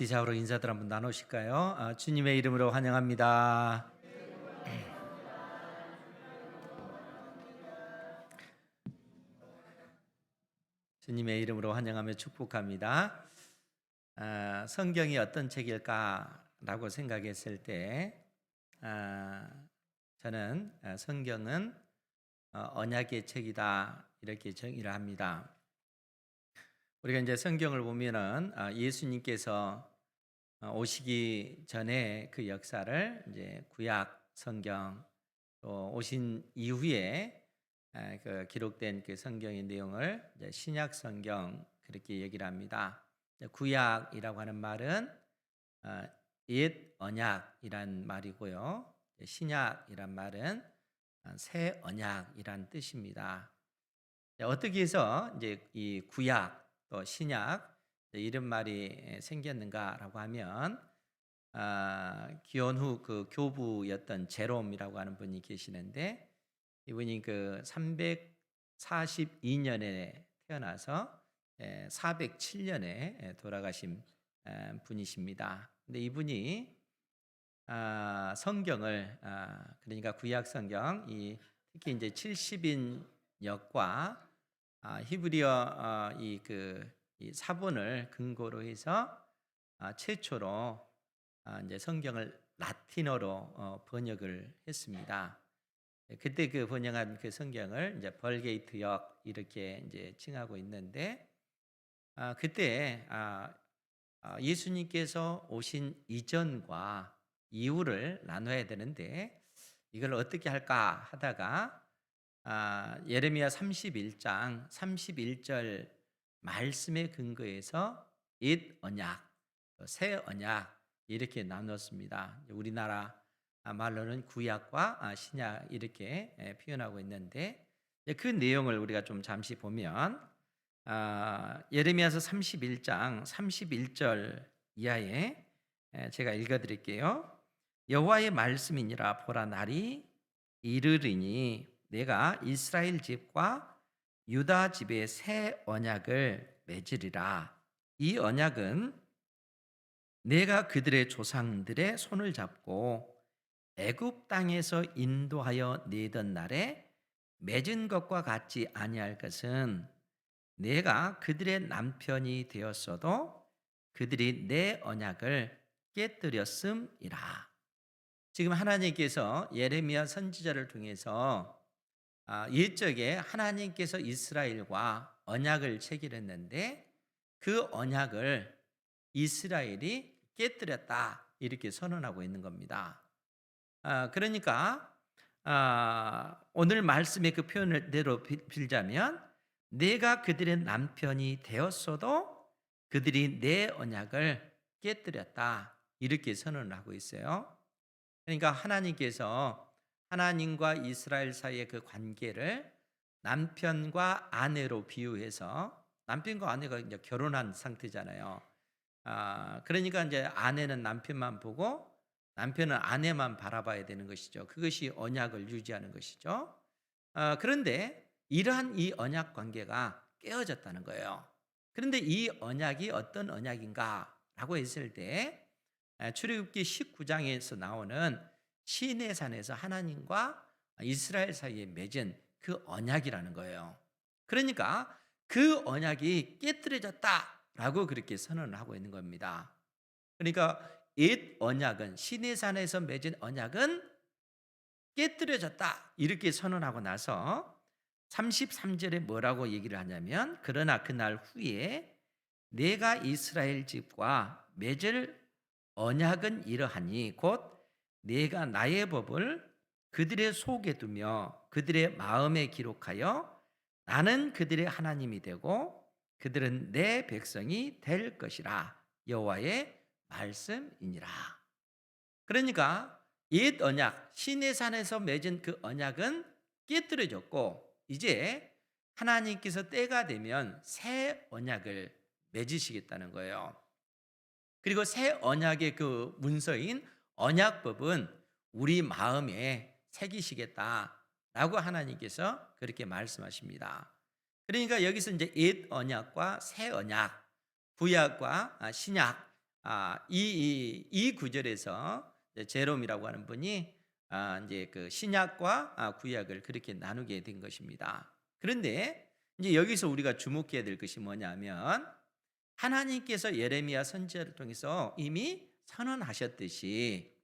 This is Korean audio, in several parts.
앞뒤 좌우로 인사들 한번 나누실까요? 주님의 이름으로 환영합니다. 주님의 이름으로 환영하며 축복합니다. 성경이 어떤 책일까라고 생각했을 때 저는 성경은 언약의 책이다 이렇게 정의를 합니다. 우리가 이제 성경을 보면은 예수님께서 오시기 전에 그 역사를 이제 구약 성경 또 오신 이후에 그 기록된 그 성경의 내용을 이제 신약 성경 그렇게 얘기를 합니다. 구약이라고 하는 말은 옛 언약이란 말이고요. 신약이란 말은 새 언약이란 뜻입니다. 어떻게 해서 이제 이 구약 또 신약 이런 말이 생겼는가라고 하면 기원 후 그 교부였던 제롬이라고 하는 분이 계시는데 이분이 그 342년에 태어나서 407년에 돌아가신 분이십니다. 근데 이분이 성경을 그러니까 구약 성경 이 특히 이제 70인역과 히브리어 이 사본을 근거로 해서 최초로 이제 성경을 라틴어로 번역을 했습니다. 그때 그 번역한 그 성경을 이제 벌게이트역 이렇게 이제 칭하고 있는데 그때 예수님께서 오신 이전과 이후를 나눠야 되는데 이걸 어떻게 할까 하다가 예레미야 31장 31절 말씀에 근거해서 옛 언약, 새 언약 이렇게 나눴습니다. 우리나라 말로는 구약과 신약 이렇게 표현하고 있는데 그 내용을 우리가 좀 잠시 보면 예레미야서 31장 31절 이하에 제가 읽어드릴게요. 여호와의 말씀이니라 보라 날이 이르리니 내가 이스라엘 집과 유다 집에 새 언약을 맺으리라. 이 언약은 내가 그들의 조상들의 손을 잡고 애굽 땅에서 인도하여 내던 날에 맺은 것과 같지 아니할 것은 내가 그들의 남편이 되었어도 그들이 내 언약을 깨뜨렸음이라. 지금 하나님께서 예레미야 선지자를 통해서 옛적에 하나님께서 이스라엘과 언약을 체결했는데 그 언약을 이스라엘이 깨뜨렸다 이렇게 선언하고 있는 겁니다. 그러니까 오늘 말씀의 그 표현대로 빌자면 내가 그들의 남편이 되었어도 그들이 내 언약을 깨뜨렸다 이렇게 선언을 하고 있어요. 그러니까 하나님께서 하나님과 이스라엘 사이의 그 관계를 남편과 아내로 비유해서 남편과 아내가 이제 결혼한 상태잖아요. 그러니까 이제 아내는 남편만 보고 남편은 아내만 바라봐야 되는 것이죠. 그것이 언약을 유지하는 것이죠. 그런데 이러한 이 언약 관계가 깨어졌다는 거예요. 그런데 이 언약이 어떤 언약인가라고 했을 때 출애굽기 19장에서 나오는 시내산에서 하나님과 이스라엘 사이에 맺은 그 언약이라는 거예요. 그러니까 그 언약이 깨뜨려졌다라고 그렇게 선언을 하고 있는 겁니다. 그러니까 옛 언약은 시내산에서 맺은 언약은 깨뜨려졌다 이렇게 선언하고 나서 33절에 뭐라고 얘기를 하냐면 그러나 그날 후에 내가 이스라엘 집과 맺을 언약은 이러하니 곧 내가 나의 법을 그들의 속에 두며 그들의 마음에 기록하여 나는 그들의 하나님이 되고 그들은 내 백성이 될 것이라 여호와의 말씀이니라. 그러니까 옛 언약 시내산에서 맺은 그 언약은 깨뜨려졌고 이제 하나님께서 때가 되면 새 언약을 맺으시겠다는 거예요. 그리고 새 언약의 그 문서인 언약법은 우리 마음에 새기시겠다라고 하나님께서 그렇게 말씀하십니다. 그러니까 여기서 이제 옛 언약과 새 언약, 구약과 신약 이 구절에서 이제 제롬이라고 하는 분이 이제 그 신약과 구약을 그렇게 나누게 된 것입니다. 그런데 이제 여기서 우리가 주목해야 될 것이 뭐냐면 하나님께서 예레미야 선지자를 통해서 이미 선언하셨듯이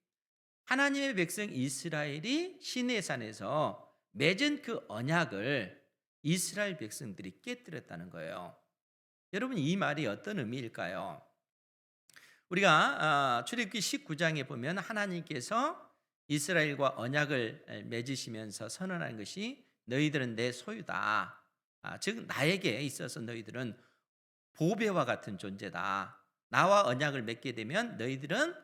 하나님의 백성 이스라엘이 시내산에서 맺은 그 언약을 이스라엘 백성들이 깨뜨렸다는 거예요. 여러분, 이 말이 어떤 의미일까요? 우리가 출애굽기 19장에 보면 하나님께서 이스라엘과 언약을 맺으시면서 선언한 것이 너희들은 내 소유다. 즉 나에게 있어서 너희들은 보배와 같은 존재다. 나와 언약을 맺게 되면 너희들은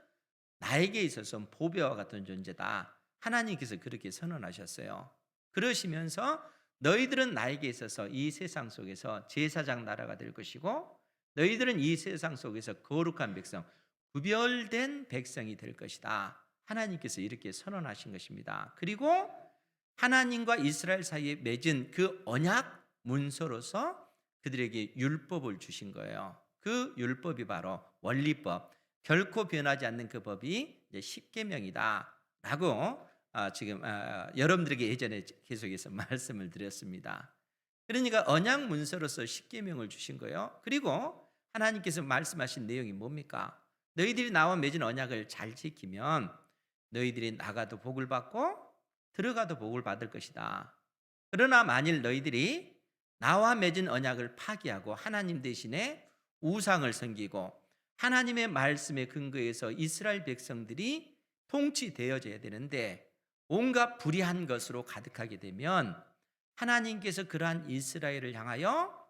나에게 있어서 보배와 같은 존재다. 하나님께서 그렇게 선언하셨어요. 그러시면서 너희들은 나에게 있어서 이 세상 속에서 제사장 나라가 될 것이고 너희들은 이 세상 속에서 거룩한 백성, 구별된 백성이 될 것이다. 하나님께서 이렇게 선언하신 것입니다. 그리고 하나님과 이스라엘 사이에 맺은 그 언약 문서로서 그들에게 율법을 주신 거예요. 그 율법이 바로 원리법, 결코 변하지 않는 그 법이 이제 십계명이다라고 지금 여러분들에게 예전에 계속해서 말씀을 드렸습니다. 그러니까 언약 문서로서 십계명을 주신 거예요. 그리고 하나님께서 말씀하신 내용이 뭡니까? 너희들이 나와 맺은 언약을 잘 지키면 너희들이 나가도 복을 받고 들어가도 복을 받을 것이다. 그러나 만일 너희들이 나와 맺은 언약을 파기하고 하나님 대신에 우상을 섬기고 하나님의 말씀에 근거해서 이스라엘 백성들이 통치되어져야 되는데 온갖 불의한 것으로 가득하게 되면 하나님께서 그러한 이스라엘을 향하여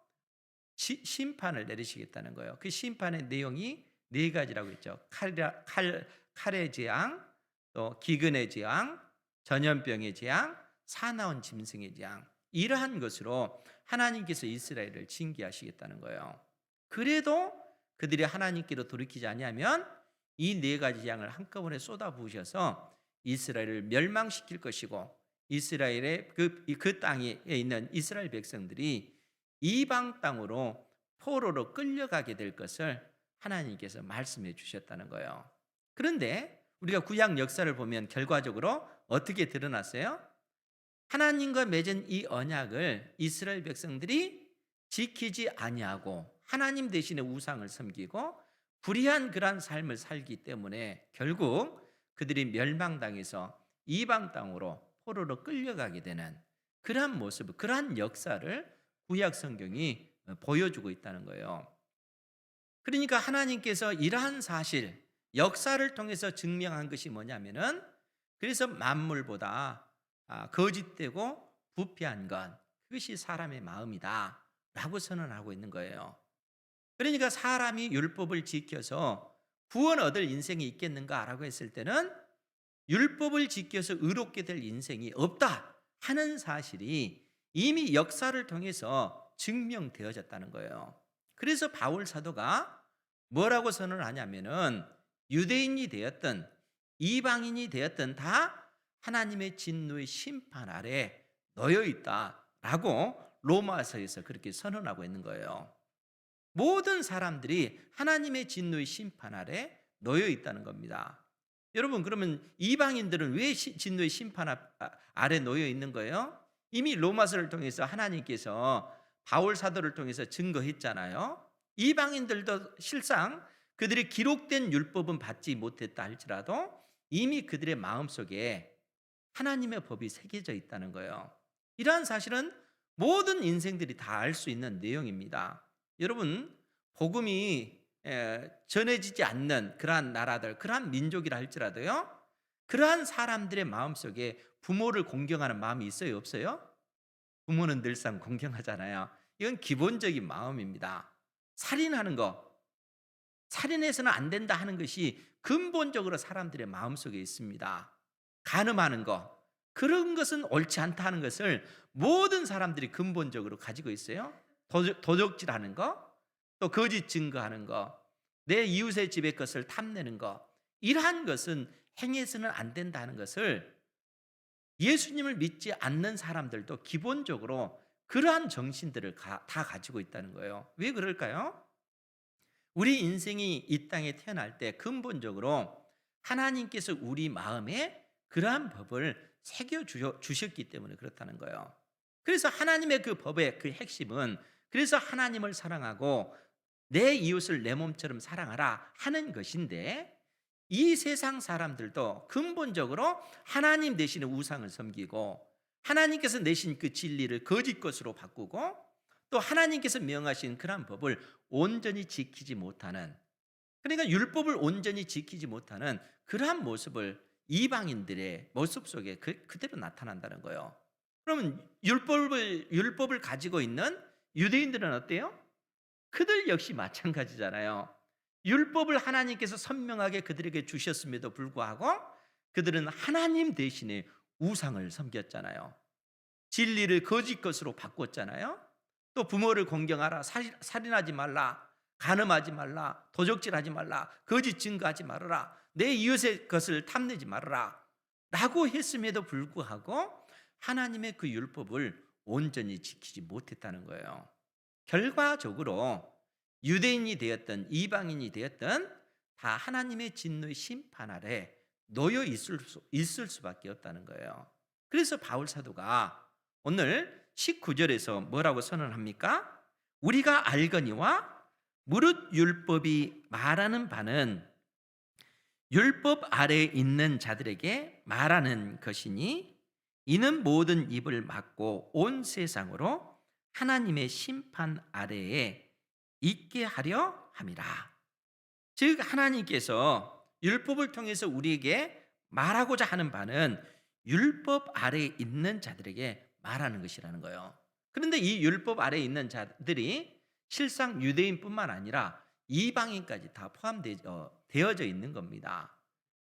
심판을 내리시겠다는 거예요. 그 심판의 내용이 네 가지라고 했죠. 칼의 재앙, 또 기근의 재앙, 전염병의 재앙, 사나운 짐승의 재앙. 이러한 것으로 하나님께서 이스라엘을 징계하시겠다는 거예요. 그래도 그들이 하나님께로 돌이키지 아니하면 이 네 가지 재앙을 한꺼번에 쏟아부으셔서 이스라엘을 멸망시킬 것이고 이스라엘의 그 땅에 있는 이스라엘 백성들이 이방 땅으로 포로로 끌려가게 될 것을 하나님께서 말씀해 주셨다는 거예요. 그런데 우리가 구약 역사를 보면 결과적으로 어떻게 드러났어요? 하나님과 맺은 이 언약을 이스라엘 백성들이 지키지 아니하고 하나님 대신에 우상을 섬기고 불의한 그러한 삶을 살기 때문에 결국 그들이 멸망당해서 이방 땅으로 포로로 끌려가게 되는 그러한 모습, 그러한 역사를 구약 성경이 보여주고 있다는 거예요. 그러니까 하나님께서 이러한 사실, 역사를 통해서 증명한 것이 뭐냐면은 그래서 만물보다 거짓되고 부패한 것, 그것이 사람의 마음이다 라고 선언하고 있는 거예요. 그러니까 사람이 율법을 지켜서 구원 얻을 인생이 있겠는가라고 했을 때는 율법을 지켜서 의롭게 될 인생이 없다 하는 사실이 이미 역사를 통해서 증명되어졌다는 거예요. 그래서 바울 사도가 뭐라고 선언을 하냐면은 유대인이 되었든 이방인이 되었든 다 하나님의 진노의 심판 아래 놓여 있다라고 로마서에서 그렇게 선언하고 있는 거예요. 모든 사람들이 하나님의 진노의 심판 아래 놓여 있다는 겁니다. 여러분, 그러면 이방인들은 왜 진노의 심판 아래 놓여 있는 거예요? 이미 로마서를 통해서 하나님께서 바울 사도를 통해서 증거했잖아요. 이방인들도 실상 그들의 기록된 율법은 받지 못했다 할지라도 이미 그들의 마음속에 하나님의 법이 새겨져 있다는 거예요. 이러한 사실은 모든 인생들이 다 알 수 있는 내용입니다. 여러분, 복음이 전해지지 않는 그러한 나라들, 그러한 민족이라 할지라도요, 그러한 사람들의 마음속에 부모를 공경하는 마음이 있어요, 없어요? 부모는 늘상 공경하잖아요. 이건 기본적인 마음입니다. 살인하는 거, 살인해서는 안 된다 하는 것이 근본적으로 사람들의 마음속에 있습니다. 간음하는 거, 그런 것은 옳지 않다 하는 것을 모든 사람들이 근본적으로 가지고 있어요. 도적질하는 거, 또 거짓 증거하는 거, 내 이웃의 집의 것을 탐내는 거, 이러한 것은 행해서는 안 된다는 것을 예수님을 믿지 않는 사람들도 기본적으로 그러한 정신들을 다 가지고 있다는 거예요. 왜 그럴까요? 우리 인생이 이 땅에 태어날 때 근본적으로 하나님께서 우리 마음에 그러한 법을 새겨 주셨기 때문에 그렇다는 거예요. 그래서 하나님의 그 법의 그 핵심은, 그래서 하나님을 사랑하고 내 이웃을 내 몸처럼 사랑하라 하는 것인데, 이 세상 사람들도 근본적으로 하나님 대신에 우상을 섬기고 하나님께서 내신 그 진리를 거짓 것으로 바꾸고 또 하나님께서 명하신 그러한 법을 온전히 지키지 못하는, 그러니까 율법을 온전히 지키지 못하는 그러한 모습을 이방인들의 모습 속에 그대로 나타난다는 거예요. 그러면 율법을 가지고 있는 유대인들은 어때요? 그들 역시 마찬가지잖아요. 율법을 하나님께서 선명하게 그들에게 주셨음에도 불구하고 그들은 하나님 대신에 우상을 섬겼잖아요. 진리를 거짓 것으로 바꿨잖아요. 또 부모를 공경하라, 살인하지 말라, 간음하지 말라, 도적질하지 말라, 거짓 증거하지 말아라, 내 이웃의 것을 탐내지 말아라 라고 했음에도 불구하고 하나님의 그 율법을 온전히 지키지 못했다는 거예요. 결과적으로 유대인이 되었던 이방인이 되었던 다 하나님의 진노의 심판 아래 놓여 있을 수밖에 없다는 거예요. 그래서 바울 사도가 오늘 19절에서 뭐라고 선언합니까? 우리가 알거니와 무릇 율법이 말하는 바는 율법 아래에 있는 자들에게 말하는 것이니 이는 모든 입을 막고 온 세상으로 하나님의 심판 아래에 있게 하려 함이라. 즉 하나님께서 율법을 통해서 우리에게 말하고자 하는 바는 율법 아래에 있는 자들에게 말하는 것이라는 거예요. 그런데 이 율법 아래에 있는 자들이 실상 유대인뿐만 아니라 이방인까지 다 포함되어져 있는 겁니다.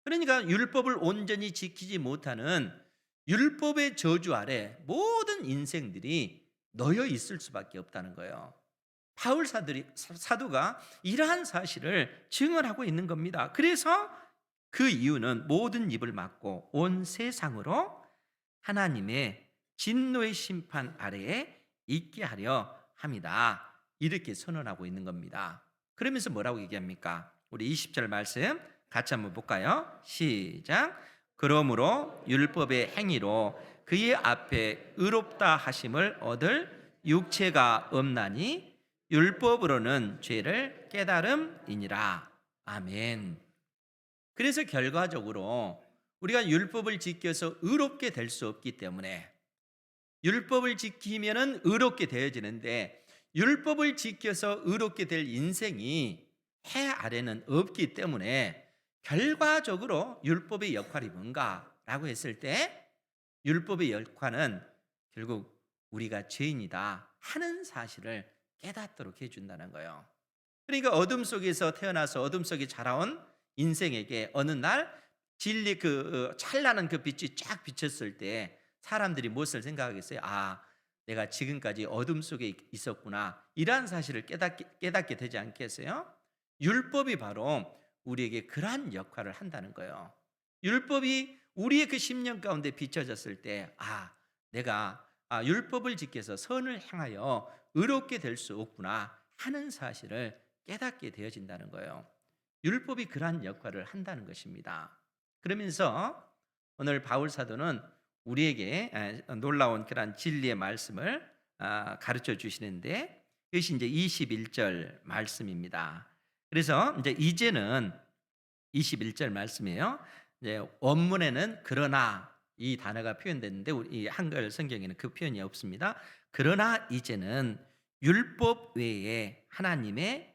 그러니까 율법을 온전히 지키지 못하는 율법의 저주 아래 모든 인생들이 놓여 있을 수밖에 없다는 거예요. 바울 사도가 이러한 사실을 증언하고 있는 겁니다. 그래서 그 이유는 모든 입을 막고 온 세상으로 하나님의 진노의 심판 아래에 있게 하려 함이다. 이렇게 선언하고 있는 겁니다. 그러면서 뭐라고 얘기합니까? 우리 20절 말씀 같이 한번 볼까요? 시작. 그러므로 율법의 행위로 그의 앞에 의롭다 하심을 얻을 육체가 없나니 율법으로는 죄를 깨달음이니라. 아멘. 그래서 결과적으로 우리가 율법을 지켜서 의롭게 될 수 없기 때문에, 율법을 지키면은 의롭게 되어지는데 율법을 지켜서 의롭게 될 인생이 해 아래는 없기 때문에 결과적으로 율법의 역할이 뭔가라고 했을 때 율법의 역할은 결국 우리가 죄인이다 하는 사실을 깨닫도록 해준다는 거예요. 그러니까 어둠 속에서 태어나서 어둠 속에 자라온 인생에게 어느 날 진리 찬란한 그 빛이 쫙 비쳤을 때 사람들이 무엇을 생각하겠어요? 아, 내가 지금까지 어둠 속에 있었구나, 이러한 사실을 깨닫게 되지 않겠어요? 율법이 바로 우리에게 그러한 역할을 한다는 거예요. 율법이 우리의 그 심령 가운데 비춰졌을 때 내가 율법을 지켜서 선을 행하여 의롭게 될 수 없구나 하는 사실을 깨닫게 되어진다는 거예요. 율법이 그러한 역할을 한다는 것입니다. 그러면서 오늘 바울 사도는 우리에게 놀라운 그러한 진리의 말씀을 가르쳐 주시는데, 이것이 이제 21절 말씀입니다. 그래서 이제는 21절 말씀이에요. 이제 원문에는 그러나 이 단어가 표현됐는데 우리 한글 성경에는 그 표현이 없습니다. 그러나 이제는 율법 외에 하나님의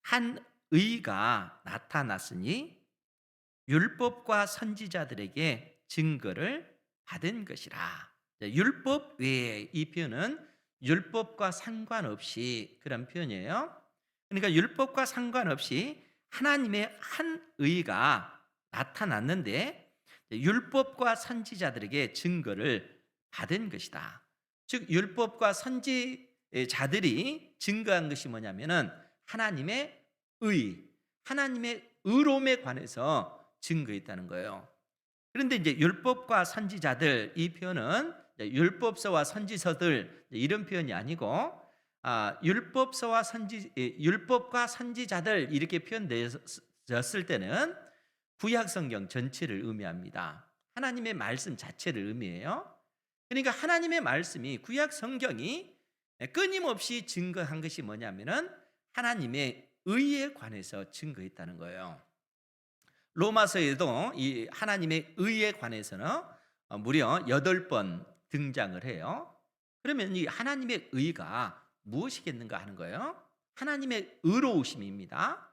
한 의가 나타났으니 율법과 선지자들에게 증거를 받은 것이라. 율법 외에, 이 표현은 율법과 상관없이 그런 표현이에요. 그러니까 율법과 상관없이 하나님의 한 의가 나타났는데 율법과 선지자들에게 증거를 받은 것이다. 즉 율법과 선지자들이 증거한 것이 뭐냐면은 하나님의 의, 하나님의 의로움에 관해서 증거했다는 거예요. 그런데 이제 율법과 선지자들, 이 표현은 율법서와 선지서들 이런 표현이 아니고 율법과 선지자들 이렇게 표현되었을 때는 구약 성경 전체를 의미합니다. 하나님의 말씀 자체를 의미해요. 그러니까 하나님의 말씀이 구약 성경이 끊임없이 증거한 것이 뭐냐면은 하나님의 의에 관해서 증거했다는 거예요. 로마서에도 이 하나님의 의에 관해서는 무려 8번 등장을 해요. 그러면 이 하나님의 의가 무엇이겠는가 하는 거예요. 하나님의 의로우심입니다.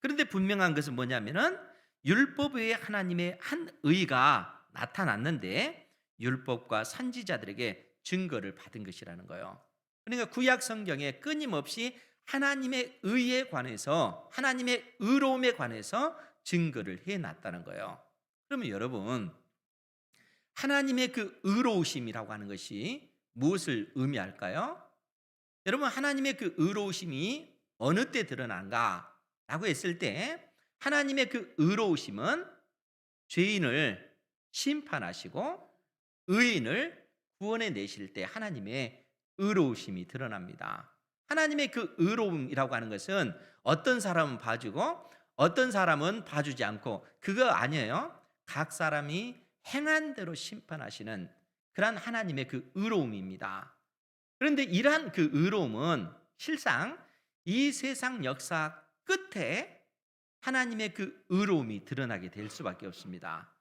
그런데 분명한 것은 뭐냐면은 율법 외에 하나님의 한 의가 나타났는데 율법과 선지자들에게 증거를 받은 것이라는 거예요. 그러니까 구약 성경에 끊임없이 하나님의 의에 관해서 하나님의 의로움에 관해서 증거를 해놨다는 거예요. 그러면 여러분 하나님의 그 의로우심이라고 하는 것이 무엇을 의미할까요? 여러분 하나님의 그 의로우심이 어느 때 드러난가라고 했을 때 하나님의 그 의로우심은 죄인을 심판하시고 의인을 구원해 내실 때 하나님의 의로우심이 드러납니다. 하나님의 그 의로움이라고 하는 것은 어떤 사람은 봐주고 어떤 사람은 봐주지 않고 그거 아니에요. 각 사람이 행한 대로 심판하시는 그러한 하나님의 그 의로움입니다. 그런데 이러한 그 의로움은 실상 이 세상 역사 끝에 하나님의 그 의로움이 드러나게 될 수밖에 없습니다.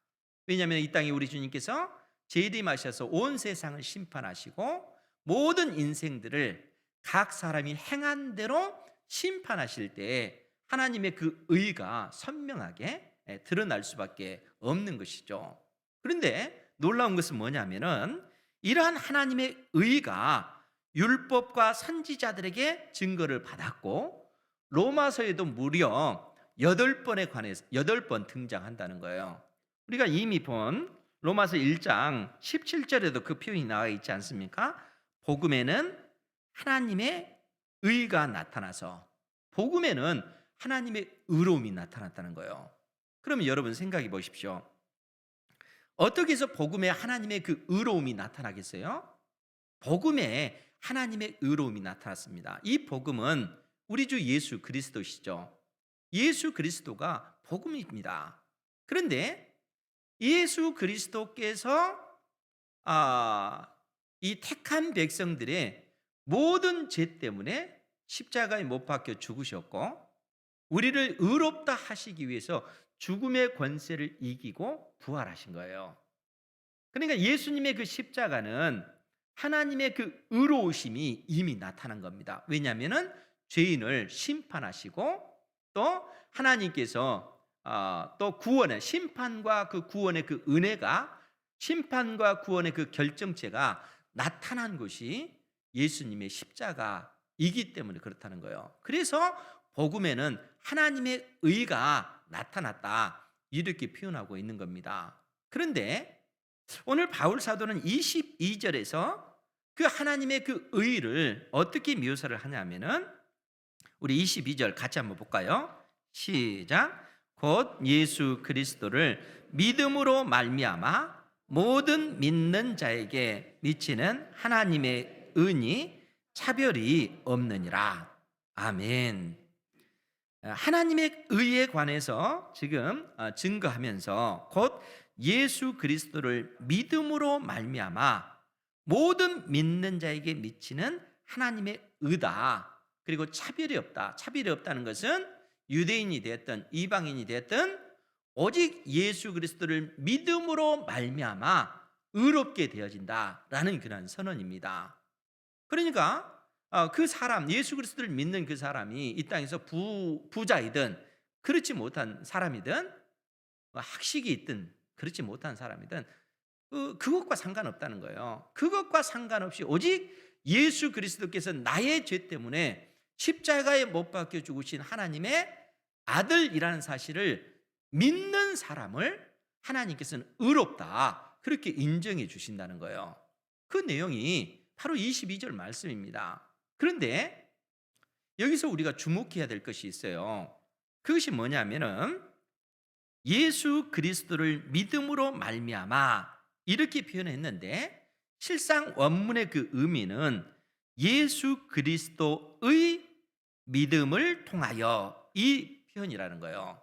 왜냐하면 이 땅에 우리 주님께서 재림하셔서 온 세상을 심판하시고 모든 인생들을 각 사람이 행한 대로 심판하실 때 하나님의 그 의가 선명하게 드러날 수밖에 없는 것이죠. 그런데 놀라운 것은 뭐냐면은 이러한 하나님의 의가 율법과 선지자들에게 증거를 받았고 로마서에도 무려 8번 등장한다는 거예요. 우리가 이미 본 로마서 1장 17절에도 그 표현이 나와 있지 않습니까? 복음에는 하나님의 의가 나타나서 복음에는 하나님의 의로움이 나타났다는 거예요. 그러면 여러분 생각해 보십시오. 어떻게 해서 복음에 하나님의 그 의로움이 나타나겠어요? 복음에 하나님의 의로움이 나타났습니다. 이 복음은 우리 주 예수 그리스도시죠. 예수 그리스도가 복음입니다. 그런데 예수 그리스도께서 이 택한 백성들의 모든 죄 때문에 십자가에 못 박혀 죽으셨고 우리를 의롭다 하시기 위해서 죽음의 권세를 이기고 부활하신 거예요. 그러니까 예수님의 그 십자가는 하나님의 그 의로우심이 이미 나타난 겁니다. 왜냐하면은 죄인을 심판하시고 또 하나님께서 또 구원의 심판과 그 구원의 그 은혜가 심판과 구원의 그 결정체가 나타난 것이 예수님의 십자가이기 때문에 그렇다는 거예요. 그래서 복음에는 하나님의 의가 나타났다 이렇게 표현하고 있는 겁니다. 그런데 오늘 바울 사도는 22절에서 그 하나님의 그 의를 어떻게 묘사를 하냐면은 우리 22절 같이 한번 볼까요? 시작. 곧 예수 그리스도를 믿음으로 말미암아 모든 믿는 자에게 미치는 하나님의 은이 차별이 없느니라. 아멘. 하나님의 의에 관해서 지금 증거하면서 곧 예수 그리스도를 믿음으로 말미암아 모든 믿는 자에게 미치는 하나님의 의다. 그리고 차별이 없다. 차별이 없다는 것은 유대인이 되었든 이방인이 되었든 오직 예수 그리스도를 믿음으로 말미암아 의롭게 되어진다라는 그런 선언입니다. 그러니까 그 사람 예수 그리스도를 믿는 그 사람이 이 땅에서 부자이든 그렇지 못한 사람이든 학식이 있든 그렇지 못한 사람이든 그것과 상관없다는 거예요. 그것과 상관없이 오직 예수 그리스도께서 나의 죄 때문에 십자가에 못 박혀 죽으신 하나님의 아들이라는 사실을 믿는 사람을 하나님께서는 의롭다 그렇게 인정해 주신다는 거예요. 그 내용이 바로 22절 말씀입니다. 그런데 여기서 우리가 주목해야 될 것이 있어요. 그것이 뭐냐면은 예수 그리스도를 믿음으로 말미암아 이렇게 표현했는데 실상 원문의 그 의미는 예수 그리스도의 믿음을 통하여, 이 표현이라는 거예요.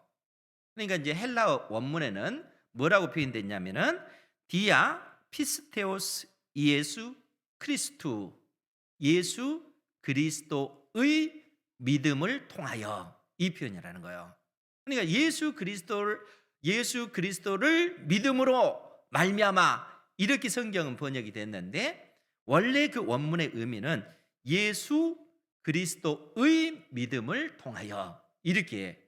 그러니까 이제 헬라어 원문에는 뭐라고 표현됐냐면은 디아 피스테오스 예수 크리스투, 예수 그리스도의 믿음을 통하여, 이 표현이라는 거예요. 그러니까 예수 그리스도를 믿음으로 말미암아, 이렇게 성경은 번역이 됐는데 원래 그 원문의 의미는 예수 그리스도의 믿음을 통하여, 이렇게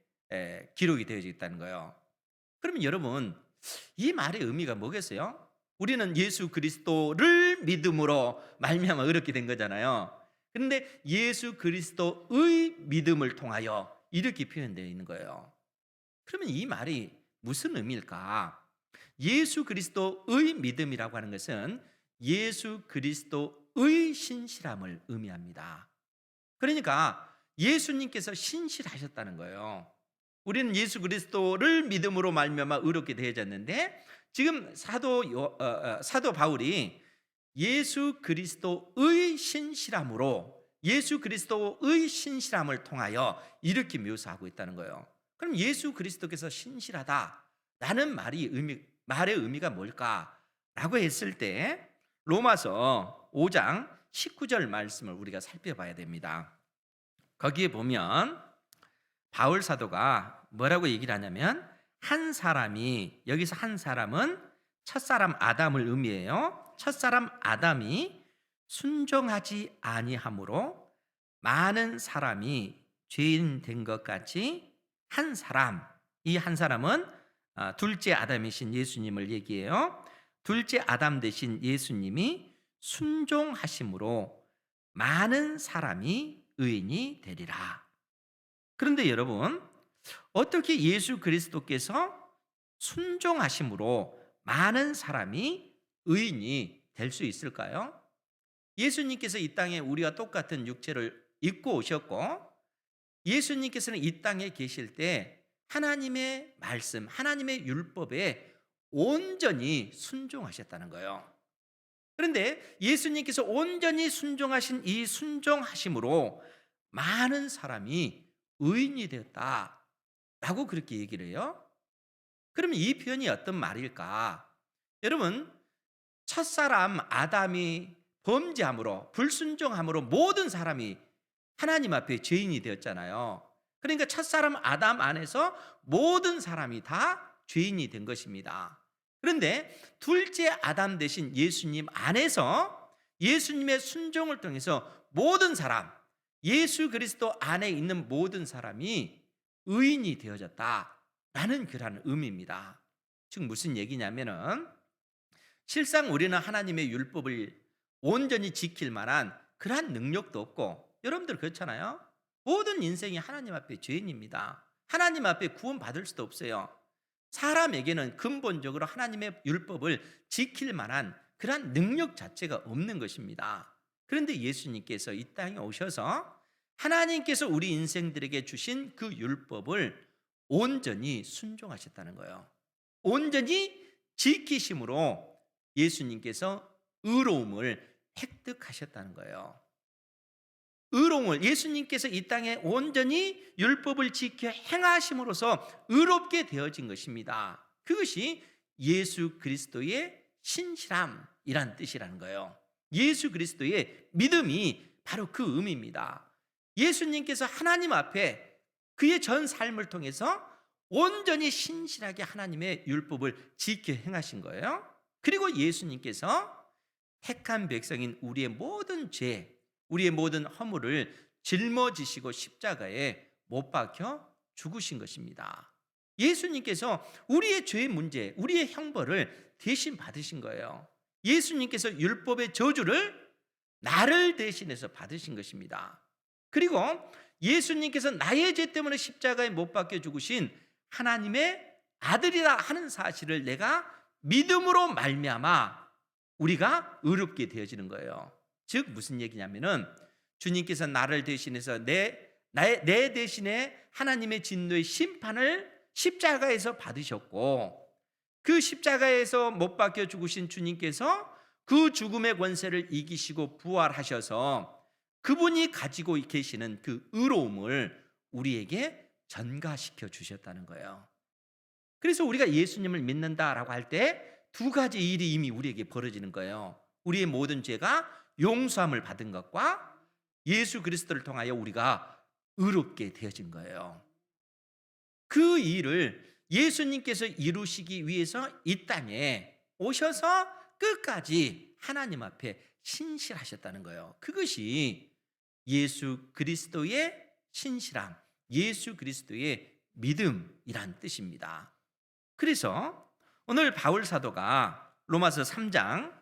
기록이 되어져 있다는 거예요. 그러면 여러분, 이 말의 의미가 뭐겠어요? 우리는 예수 그리스도를 믿음으로 말미암아 의롭게 된 거잖아요. 그런데 예수 그리스도의 믿음을 통하여, 이렇게 표현되어 있는 거예요. 그러면 이 말이 무슨 의미일까? 예수 그리스도의 믿음이라고 하는 것은 예수 그리스도의 신실함을 의미합니다. 그러니까 예수님께서 신실하셨다는 거예요. 우리는 예수 그리스도를 믿음으로 말미암아 의롭게 되어졌는데, 지금 사도 바울이 예수 그리스도의 신실함으로, 예수 그리스도의 신실함을 통하여, 이렇게 묘사하고 있다는 거예요. 그럼 예수 그리스도께서 신실하다라는 말의 의미가 뭘까라고 했을 때 로마서 5장 19절 말씀을 우리가 살펴봐야 됩니다. 거기에 보면 바울 사도가 뭐라고 얘기를 하냐면, 한 사람이, 여기서 한 사람은 첫사람 아담을 의미해요. 첫사람 아담이 순종하지 아니함으로 많은 사람이 죄인 된 것 같이 한 사람, 이 한 사람은 둘째 아담이신 예수님을 얘기해요. 둘째 아담 되신 예수님이 순종하심으로 많은 사람이 의인이 되리라. 그런데 여러분, 어떻게 예수 그리스도께서 순종하심으로 많은 사람이 의인이 될 수 있을까요? 예수님께서 이 땅에 우리와 똑같은 육체를 입고 오셨고, 예수님께서는 이 땅에 계실 때 하나님의 말씀, 하나님의 율법에 온전히 순종하셨다는 거예요. 그런데 예수님께서 온전히 순종하신 이 순종하심으로 많은 사람이 의인이 되었다라고 그렇게 얘기를 해요. 그러면 이 표현이 어떤 말일까? 여러분, 첫사람 아담이 범죄함으로, 불순종함으로 모든 사람이 하나님 앞에 죄인이 되었잖아요. 그러니까 첫사람 아담 안에서 모든 사람이 다 죄인이 된 것입니다. 그런데 둘째 아담 되신 예수님 안에서 예수님의 순종을 통해서 모든 사람, 예수 그리스도 안에 있는 모든 사람이 의인이 되어졌다라는 그런 의미입니다. 즉 무슨 얘기냐면은, 실상 우리는 하나님의 율법을 온전히 지킬 만한 그러한 능력도 없고, 여러분들 그렇잖아요. 모든 인생이 하나님 앞에 죄인입니다. 하나님 앞에 구원받을 수도 없어요. 사람에게는 근본적으로 하나님의 율법을 지킬 만한 그러한 능력 자체가 없는 것입니다. 그런데 예수님께서 이 땅에 오셔서 하나님께서 우리 인생들에게 주신 그 율법을 온전히 순종하셨다는 거예요. 온전히 지키심으로 예수님께서 의로움을 획득하셨다는 거예요. 의로움을, 예수님께서 이 땅에 온전히 율법을 지켜 행하심으로써 의롭게 되어진 것입니다. 그것이 예수 그리스도의 신실함이란 뜻이라는 거예요. 예수 그리스도의 믿음이 바로 그 의미입니다. 예수님께서 하나님 앞에 그의 전 삶을 통해서 온전히 신실하게 하나님의 율법을 지켜 행하신 거예요. 그리고 예수님께서 택한 백성인 우리의 모든 죄, 우리의 모든 허물을 짊어지시고 십자가에 못 박혀 죽으신 것입니다. 예수님께서 우리의 죄의 문제, 우리의 형벌을 대신 받으신 거예요. 예수님께서 율법의 저주를 나를 대신해서 받으신 것입니다. 그리고 예수님께서 나의 죄 때문에 십자가에 못 박혀 죽으신 하나님의 아들이라 하는 사실을 내가 믿음으로 말미암아 우리가 의롭게 되어지는 거예요. 즉 무슨 얘기냐면은, 주님께서 나를 대신해서 내 대신에 하나님의 진노의 심판을 십자가에서 받으셨고, 그 십자가에서 못 박혀 죽으신 주님께서 그 죽음의 권세를 이기시고 부활하셔서 그분이 가지고 계시는 그 의로움을 우리에게 전가시켜 주셨다는 거예요. 그래서 우리가 예수님을 믿는다라고 할 때 두 가지 일이 이미 우리에게 벌어지는 거예요. 우리의 모든 죄가 용서함을 받은 것과 예수 그리스도를 통하여 우리가 의롭게 되어진 거예요. 그 일을 예수님께서 이루시기 위해서 이 땅에 오셔서 끝까지 하나님 앞에 신실하셨다는 거예요. 그것이 예수 그리스도의 신실함, 예수 그리스도의 믿음이란 뜻입니다. 그래서 오늘 바울 사도가 로마서 3장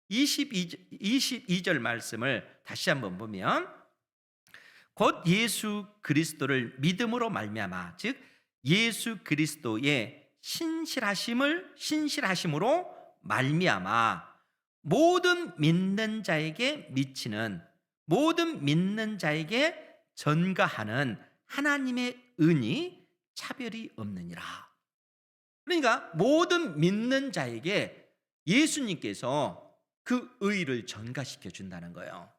22절 말씀을 다시 한번 보면, 곧 예수 그리스도를 믿음으로 말미암아, 즉 예수 그리스도의 신실하심으로 말미암아 모든 믿는 자에게 미치는, 모든 믿는 자에게 전가하는 하나님의 은이 차별이 없느니라. 그러니까 모든 믿는 자에게 예수님께서 그 의를 전가시켜 준다는 거예요.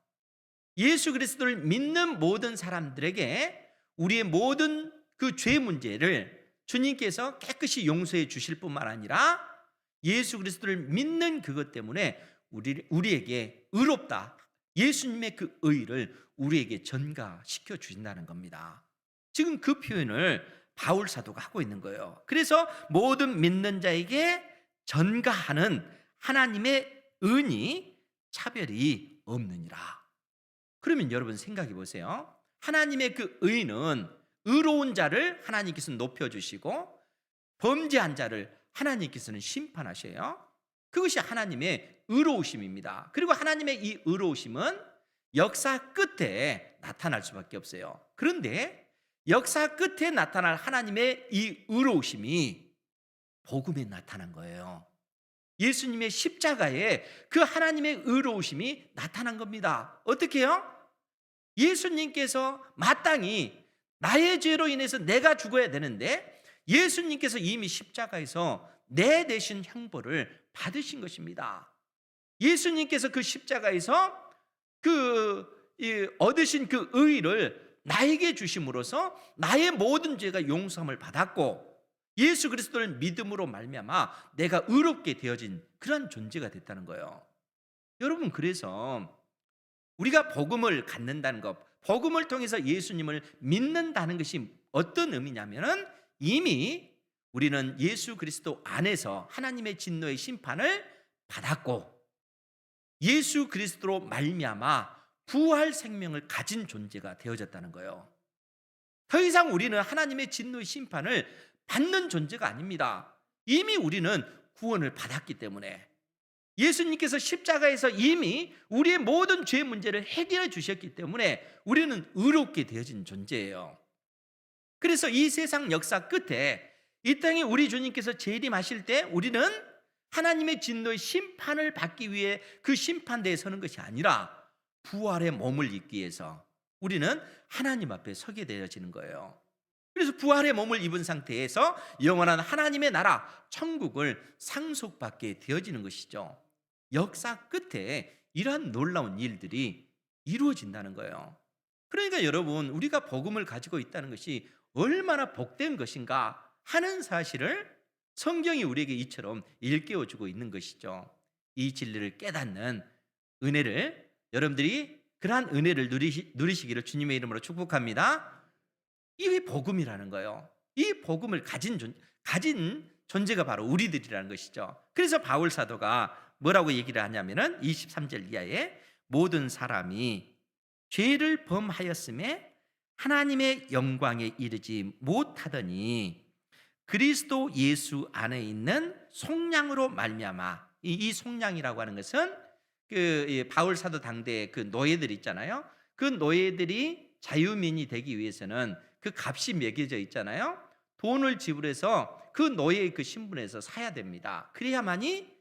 예수 그리스도를 믿는 모든 사람들에게 우리의 모든 그 죄 문제를 주님께서 깨끗이 용서해 주실 뿐만 아니라 예수 그리스도를 믿는 그것 때문에 우리에게 의롭다, 예수님의 그 의를 우리에게 전가시켜 주신다는 겁니다. 지금 그 표현을 바울 사도가 하고 있는 거예요. 그래서 모든 믿는 자에게 전가하는 하나님의 은이 차별이 없느니라. 그러면 여러분 생각해 보세요. 하나님의 그 의는 의로운 자를 하나님께서 높여주시고 범죄한 자를 하나님께서는 심판하셔요. 그것이 하나님의 의로우심입니다. 그리고 하나님의 이 의로우심은 역사 끝에 나타날 수밖에 없어요. 그런데 역사 끝에 나타날 하나님의 이 의로우심이 복음에 나타난 거예요. 예수님의 십자가에 그 하나님의 의로우심이 나타난 겁니다. 어떻게 해요? 예수님께서 마땅히 나의 죄로 인해서 내가 죽어야 되는데 예수님께서 이미 십자가에서 내 대신 형벌을 받으신 것입니다. 예수님께서 그 십자가에서 얻으신 그 의를 나에게 주심으로써 나의 모든 죄가 용서함을 받았고 예수 그리스도를 믿음으로 말미암아 내가 의롭게 되어진 그런 존재가 됐다는 거예요. 여러분, 그래서 우리가 복음을 갖는다는 것, 복음을 통해서 예수님을 믿는다는 것이 어떤 의미냐면은 이미 우리는 예수 그리스도 안에서 하나님의 진노의 심판을 받았고 예수 그리스도로 말미암아 부활 생명을 가진 존재가 되어졌다는 거예요. 더 이상 우리는 하나님의 진노의 심판을 받는 존재가 아닙니다. 이미 우리는 구원을 받았기 때문에 예수님께서 십자가에서 이미 우리의 모든 죄 문제를 해결해 주셨기 때문에 우리는 의롭게 되어진 존재예요. 그래서 이 세상 역사 끝에 이 땅에 우리 주님께서 재림하실 때 우리는 하나님의 진노의 심판을 받기 위해 그 심판대에 서는 것이 아니라 부활의 몸을 입기 위해서 우리는 하나님 앞에 서게 되어지는 거예요. 그래서 부활의 몸을 입은 상태에서 영원한 하나님의 나라 천국을 상속받게 되어지는 것이죠. 역사 끝에 이러한 놀라운 일들이 이루어진다는 거예요. 그러니까 여러분, 우리가 복음을 가지고 있다는 것이 얼마나 복된 것인가 하는 사실을 성경이 우리에게 이처럼 일깨워주고 있는 것이죠. 이 진리를 깨닫는 은혜를 여러분들이 그러한 은혜를 누리시기를 주님의 이름으로 축복합니다. 이게 복음이라는 거예요. 이 복음을 가진 존재가 바로 우리들이라는 것이죠. 그래서 바울 사도가 뭐라고 얘기를 하냐면은 23절 이하에 모든 사람이 죄를 범하였음에 하나님의 영광에 이르지 못하더니 그리스도 예수 안에 있는 속량으로 말미암아, 이 속량이라고 하는 것은 그 바울 사도 당대의 그 노예들 있잖아요. 그 노예들이 자유민이 되기 위해서는 그 값이 매겨져 있잖아요. 돈을 지불해서 그 노예의 그 신분에서 사야 됩니다. 그래야만이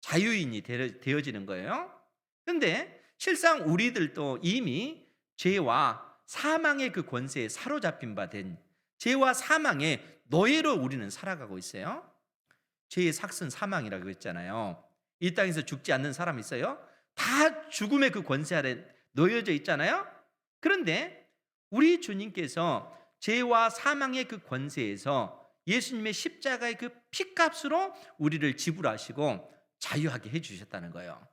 자유인이 되어지는 거예요. 그런데 실상 우리들도 이미 죄와 사망의 그 권세에 사로잡힌 바 된 죄와 사망의 노예로 우리는 살아가고 있어요. 죄의 삭은 사망이라고 했잖아요. 이 땅에서 죽지 않는 사람 있어요? 다 죽음의 그 권세 아래 놓여져 있잖아요. 그런데 우리 주님께서 죄와 사망의 그 권세에서 예수님의 십자가의 그 피값으로 우리를 지불하시고 자유하게 해주셨다는 거예요.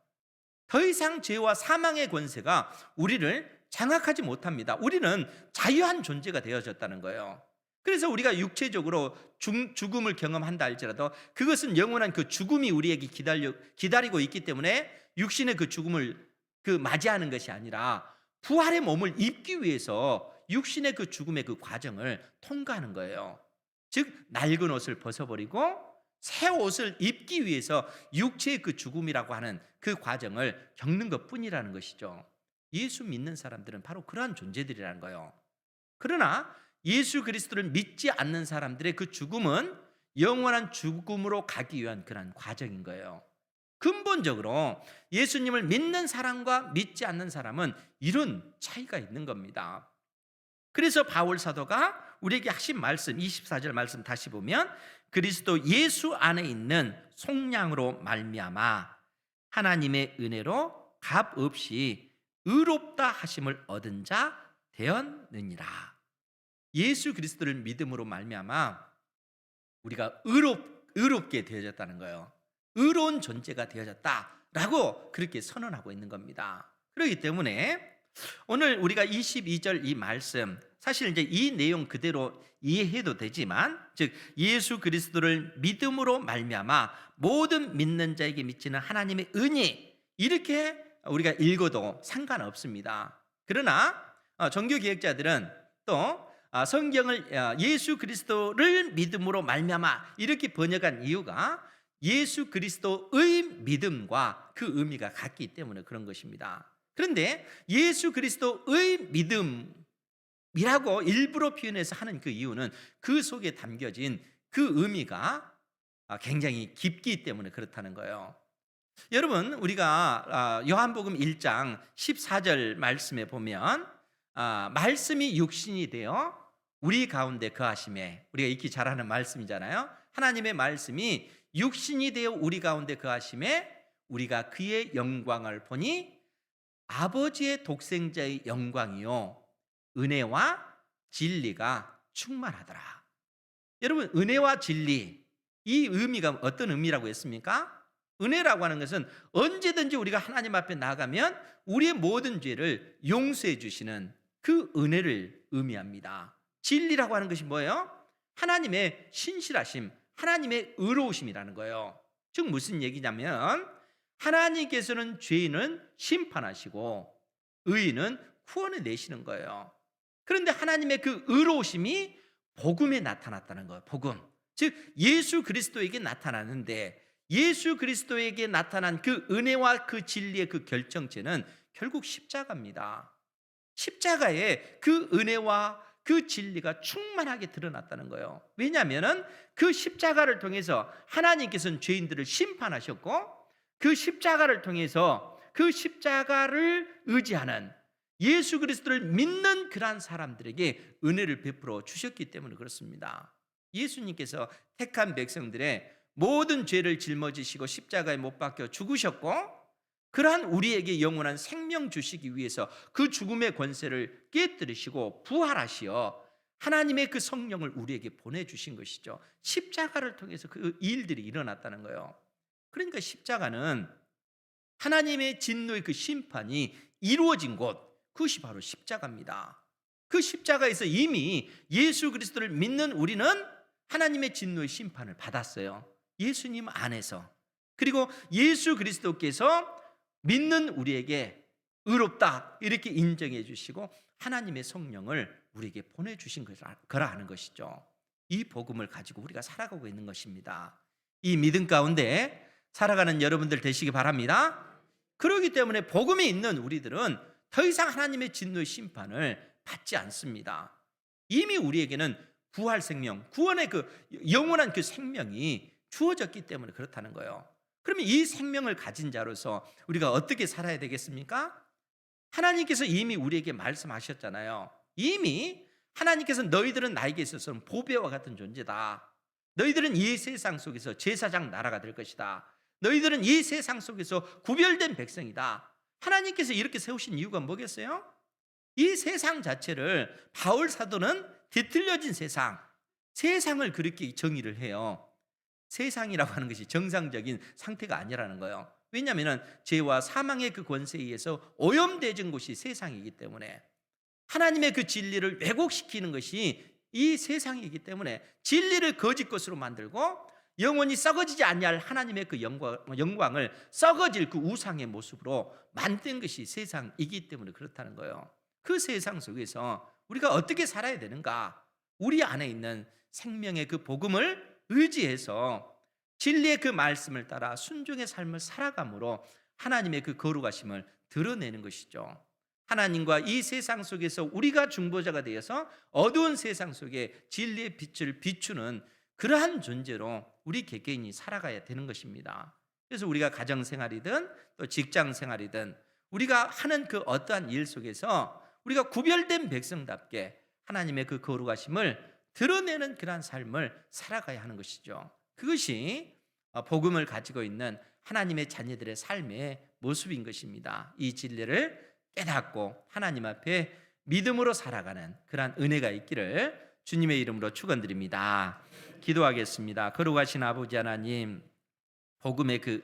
더 이상 죄와 사망의 권세가 우리를 장악하지 못합니다. 우리는 자유한 존재가 되어졌다는 거예요. 그래서 우리가 육체적으로 죽음을 경험한다 할지라도 그것은 영원한 그 죽음이 우리에게 기다리고 있기 때문에 육신의 그 죽음을 맞이하는 것이 아니라 부활의 몸을 입기 위해서 육신의 그 죽음의 그 과정을 통과하는 거예요. 즉 낡은 옷을 벗어버리고 새 옷을 입기 위해서 육체의 그 죽음이라고 하는 그 과정을 겪는 것뿐이라는 것이죠. 예수 믿는 사람들은 바로 그러한 존재들이라는 거예요. 그러나 예수 그리스도를 믿지 않는 사람들의 그 죽음은 영원한 죽음으로 가기 위한 그런 과정인 거예요. 근본적으로 예수님을 믿는 사람과 믿지 않는 사람은 이런 차이가 있는 겁니다. 그래서 바울 사도가 우리에게 하신 말씀 24절 말씀 다시 보면 그리스도 예수 안에 있는 속량으로 말미암아 하나님의 은혜로 값 없이 의롭다 하심을 얻은 자 되었느니라. 예수 그리스도를 믿음으로 말미암아 우리가 의롭게 되어졌다는 거예요. 의로운 존재가 되어졌다라고 그렇게 선언하고 있는 겁니다. 그렇기 때문에 오늘 우리가 22절 이 말씀 사실 이제 이 내용 그대로 이해해도 되지만 즉 예수 그리스도를 믿음으로 말미암아 모든 믿는 자에게 미치는 하나님의 은혜 이렇게 우리가 읽어도 상관없습니다. 그러나 종교 개혁자들은 또 성경을 예수 그리스도를 믿음으로 말미암아 이렇게 번역한 이유가 예수 그리스도의 믿음과 그 의미가 같기 때문에 그런 것입니다. 그런데 예수 그리스도의 믿음이라고 일부러 표현해서 하는 그 이유는 그 속에 담겨진 그 의미가 굉장히 깊기 때문에 그렇다는 거예요. 여러분 우리가 요한복음 1장 14절 말씀에 보면 말씀이 육신이 되어 우리 가운데 거하심에 우리가 익히 잘 아는 말씀이잖아요. 하나님의 말씀이 육신이 되어 우리 가운데 거하심에 우리가 그의 영광을 보니 아버지의 독생자의 영광이요 은혜와 진리가 충만하더라. 여러분 은혜와 진리 이 의미가 어떤 의미라고 했습니까? 은혜라고 하는 것은 언제든지 우리가 하나님 앞에 나가면 우리의 모든 죄를 용서해 주시는 그 은혜를 의미합니다. 진리라고 하는 것이 뭐예요? 하나님의 신실하심, 하나님의 의로우심이라는 거예요. 즉 무슨 얘기냐면 하나님께서는 죄인은 심판하시고 의인은 구원해 내시는 거예요. 그런데 하나님의 그 의로우심이 복음에 나타났다는 거예요. 복음. 즉 예수 그리스도에게 나타나는데 예수 그리스도에게 나타난 그 은혜와 그 진리의 그 결정체는 결국 십자가입니다. 십자가에 그 은혜와 그 진리가 충만하게 드러났다는 거예요. 왜냐하면 그 십자가를 통해서 하나님께서는 죄인들을 심판하셨고 그 십자가를 통해서 그 십자가를 의지하는 예수 그리스도를 믿는 그러한 사람들에게 은혜를 베풀어 주셨기 때문에 그렇습니다. 예수님께서 택한 백성들의 모든 죄를 짊어지시고 십자가에 못 박혀 죽으셨고 그러한 우리에게 영원한 생명 주시기 위해서 그 죽음의 권세를 깨뜨리시고 부활하시어 하나님의 그 성령을 우리에게 보내주신 것이죠. 십자가를 통해서 그 일들이 일어났다는 거예요. 그러니까 십자가는 하나님의 진노의 그 심판이 이루어진 곳 그것이 바로 십자가입니다. 그 십자가에서 이미 예수 그리스도를 믿는 우리는 하나님의 진노의 심판을 받았어요. 예수님 안에서. 그리고 예수 그리스도께서 믿는 우리에게 의롭다 이렇게 인정해 주시고 하나님의 성령을 우리에게 보내주신 거라 하는 것이죠. 이 복음을 가지고 우리가 살아가고 있는 것입니다. 이 믿음 가운데 살아가는 여러분들 되시기 바랍니다. 그렇기 때문에 복음이 있는 우리들은 더 이상 하나님의 진노의 심판을 받지 않습니다. 이미 우리에게는 부활 생명, 구원의 그 영원한 그 생명이 주어졌기 때문에 그렇다는 거예요. 그러면 이 생명을 가진 자로서 우리가 어떻게 살아야 되겠습니까? 하나님께서 이미 우리에게 말씀하셨잖아요. 이미 하나님께서 너희들은 나에게 있어서는 보배와 같은 존재다. 너희들은 이 세상 속에서 제사장 나라가 될 것이다. 너희들은 이 세상 속에서 구별된 백성이다. 하나님께서 이렇게 세우신 이유가 뭐겠어요? 이 세상 자체를 바울 사도는 뒤틀려진 세상을 그렇게 정의를 해요. 세상이라고 하는 것이 정상적인 상태가 아니라는 거예요. 왜냐하면 죄와 사망의 그 권세에 의해서 오염되어진 곳이 세상이기 때문에, 하나님의 그 진리를 왜곡시키는 것이 이 세상이기 때문에 진리를 거짓 것으로 만들고 영원히 썩어지지 아니할 하나님의 그 영광을 썩어질 그 우상의 모습으로 만든 것이 세상이기 때문에 그렇다는 거예요. 그 세상 속에서 우리가 어떻게 살아야 되는가? 우리 안에 있는 생명의 그 복음을 의지해서 진리의 그 말씀을 따라 순종의 삶을 살아감으로 하나님의 그 거룩하심을 드러내는 것이죠. 하나님과 이 세상 속에서 우리가 중보자가 되어서 어두운 세상 속에 진리의 빛을 비추는 그러한 존재로 우리 개개인이 살아가야 되는 것입니다. 그래서 우리가 가정생활이든 또 직장생활이든 우리가 하는 그 어떠한 일 속에서 우리가 구별된 백성답게 하나님의 그 거룩하심을 드러내는 그러한 삶을 살아가야 하는 것이죠. 그것이 복음을 가지고 있는 하나님의 자녀들의 삶의 모습인 것입니다. 이 진리를 깨닫고 하나님 앞에 믿음으로 살아가는 그러한 은혜가 있기를 주님의 이름으로 축원드립니다. 기도하겠습니다. 거룩하신 아버지 하나님, 복음의 그